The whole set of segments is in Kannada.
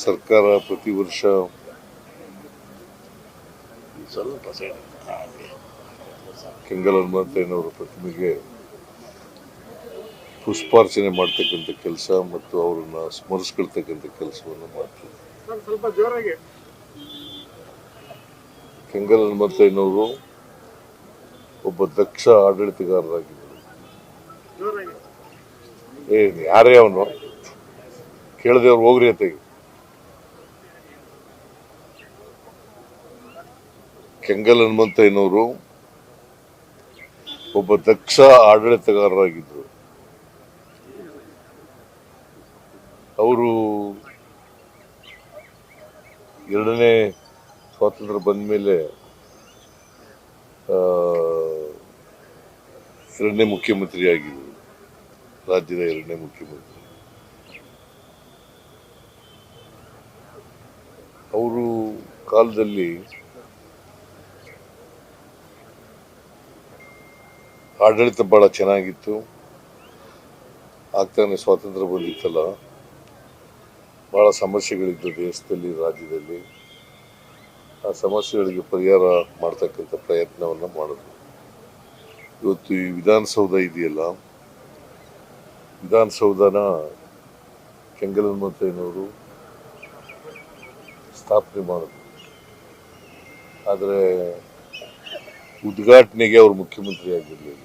ಸರ್ಕಾರ ಪ್ರತಿ ವರ್ಷ ಕೆಂಗಲ್ ಹನುಮಂತಯ್ಯನವರ ಪ್ರತಿಮೆಗೆ ಪುಷ್ಪಾರ್ಚನೆ ಮಾಡ್ತಕ್ಕಂಥ ಕೆಲಸ ಮತ್ತು ಅವರನ್ನು ಸ್ಮರಿಸ್ಕೊಳ್ತಕ್ಕಂಥ ಕೆಲಸವನ್ನು ಮಾಡ್ತೀವಿ. ಕೆಂಗಲ್ ಹನುಮಂತಯ್ಯನವರು ಒಬ್ಬ ದಕ್ಷ ಆಡಳಿತಗಾರರಾಗಿದ್ದರು. ಯಾರೇ ಅವನು ಕೇಳದೇವ್ರು ಹೋಗ್ರಿ ಅತೆಗೆ. ಕೆಂಗಲ್ ಹನುಮಂತಯ್ಯನವರು ಒಬ್ಬ ದಕ್ಷ ಆಡಳಿತಗಾರರಾಗಿದ್ದರು. ಅವರು ಎರಡನೇ ಸ್ವಾತಂತ್ರ್ಯ ಬಂದ ಮೇಲೆ ಎರಡನೇ ಮುಖ್ಯಮಂತ್ರಿ ಆಗಿದ್ದರು, ರಾಜ್ಯದ ಎರಡನೇ ಮುಖ್ಯಮಂತ್ರಿ. ಅವರು ಕಾಲದಲ್ಲಿ ಆಡಳಿತ ಬಹಳ ಚೆನ್ನಾಗಿತ್ತು. ಆಗ್ತಾನೆ ಸ್ವಾತಂತ್ರ್ಯ ಬಂದಿತ್ತಲ್ಲ, ಬಹಳ ಸಮಸ್ಯೆಗಳಿದ್ದು ದೇಶದಲ್ಲಿ, ರಾಜ್ಯದಲ್ಲಿ. ಆ ಸಮಸ್ಯೆಗಳಿಗೆ ಪರಿಹಾರ ಮಾಡ್ತಕ್ಕಂಥ ಪ್ರಯತ್ನವನ್ನು ಮಾಡಿದ್ರು. ಇವತ್ತು ಈ ವಿಧಾನಸೌಧ ಇದೆಯಲ್ಲ, ವಿಧಾನಸೌಧನ ಕೆಂಗಲ್ ಹನುಮಂತಯ್ಯನವರು ಸ್ಥಾಪನೆ ಮಾಡಿದ್ರು. ಆದರೆ ಉದ್ಘಾಟನೆಗೆ ಅವರು ಮುಖ್ಯಮಂತ್ರಿ ಆಗಿರಲಿಲ್ಲ.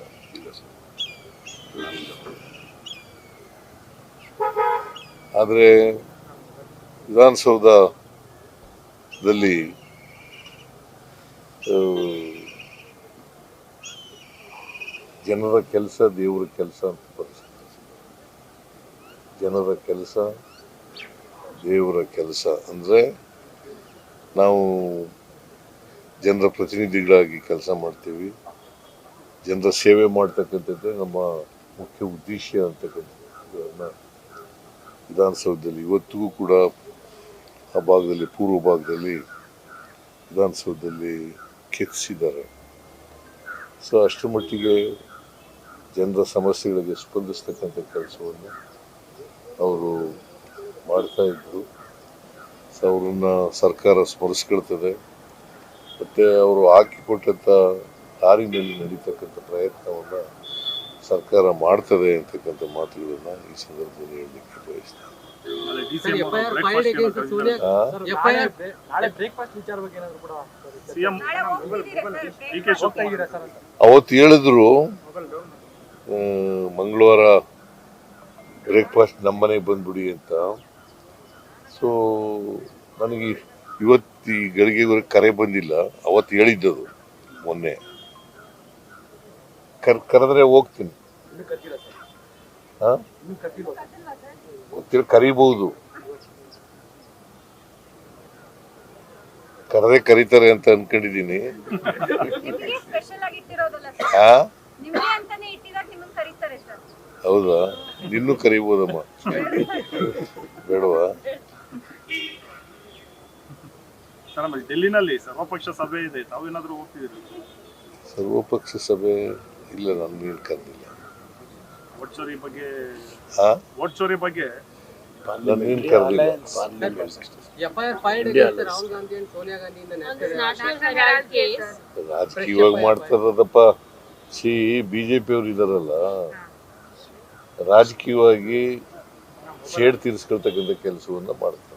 ಆದರೆ ವಿಧಾನಸೌಧದಲ್ಲಿ ಜನರ ಕೆಲಸ ದೇವರ ಕೆಲಸ ಅಂತ ಪರಿಸ್ಥಿತಿ. ಜನರ ಕೆಲಸ ದೇವರ ಕೆಲಸ ಅಂದರೆ ನಾವು ಜನರ ಪ್ರತಿನಿಧಿಗಳಾಗಿ ಕೆಲಸ ಮಾಡ್ತೀವಿ. ಜನರ ಸೇವೆ ಮಾಡ್ತಕ್ಕಂಥದ್ದೇ ನಮ್ಮ ಮುಖ್ಯ ಉದ್ದೇಶ ಅಂತಕ್ಕಂಥದ್ದನ್ನು ವಿಧಾನಸೌಧದಲ್ಲಿ ಇವತ್ತಿಗೂ ಕೂಡ ಆ ಭಾಗದಲ್ಲಿ, ಪೂರ್ವ ಭಾಗದಲ್ಲಿ ವಿಧಾನಸೌಧದಲ್ಲಿ ಕೆತ್ತಿಸಿದ್ದಾರೆ. ಸೊ ಅಷ್ಟರ ಮಟ್ಟಿಗೆ ಜನರ ಸಮಸ್ಯೆಗಳಿಗೆ ಸ್ಪಂದಿಸ್ತಕ್ಕಂಥ ಕೆಲಸವನ್ನು ಅವರು ಮಾಡ್ತಾ ಇದ್ರು. ಸೊ ಅವರನ್ನ ಸರ್ಕಾರ ಸ್ಮರಿಸ್ಕೊಳ್ತದೆ. ಮತ್ತು ಅವರು ಹಾಕಿಕೊಟ್ಟಂಥ ದಾರಿನಲ್ಲಿ ನಡೀತಕ್ಕಂಥ ಪ್ರಯತ್ನವನ್ನು ಸರ್ಕಾರ ಮಾಡ್ತದೆ ಅಂತಕ್ಕಂಥ ಮಾತುಗಳನ್ನು ಈ ಸಂದರ್ಭದಲ್ಲಿ ಹೇಳಲಿಕ್ಕೆ ಬಯಸ್ತೀನಿ. ಅವತ್ತು ಹೇಳಿದ್ರು ಮಂಗಳವಾರ ಬ್ರೇಕ್ಫಾಸ್ಟ್ ನಮ್ಮನೆಗೆ ಬಂದ್ಬಿಡಿ ಅಂತ. ಸೊ ನನಗೆ ಇವತ್ತು ಈ ಗಳಿಗೆವರೆಗೆ ಕರೆ ಬಂದಿಲ್ಲ. ಅವತ್ತು ಹೇಳಿದ್ದದು ಮೊನ್ನೆ. ಕರೆದ್ರೆ ಹೋಗ್ತೀನಿ. ಕರಿಬಹುದು, ಕರೆದೇ ಕರೀತಾರೆ ಅಂತ ಅನ್ಕೊಂಡಿದೀನಿ. ಹೌದಾ? ನಿನ್ನೂ ಕರಿಬಹುದಮ್ಮ, ಬೇಡವಾ? ಡೆಲ್ಲಿನಲ್ಲಿ ಸರ್ವಪಕ್ಷ ಸಭೆ ಇದೆ, ತಾವೇನಾದ್ರೂ ಹೋಗ್ತಿದ್ದೀರಿ? ಸರ್ವಪಕ್ಷ ಸಭೆ ಇಲ್ಲ, ನನಗೇನು ಕರೆದಿಲ್ಲ. ವೋಟ್ ಚೋರಿ ಬಗ್ಗೆ ನನಗೇನು ಕರೆದಿಲ್ಲ. ರಾಜಕೀಯವಾಗಿ ಮಾಡ್ತಾರದಪ್ಪ. ಬಿಜೆಪಿ ಅವರು ಇದಾರಲ್ಲ, ರಾಜಕೀಯವಾಗಿ ಸೇಡ್ ತೀರಿಸ್ಕೊಳ್ತಕ್ಕಂಥ ಕೆಲಸವನ್ನ ಮಾಡ್ತಾರೆ.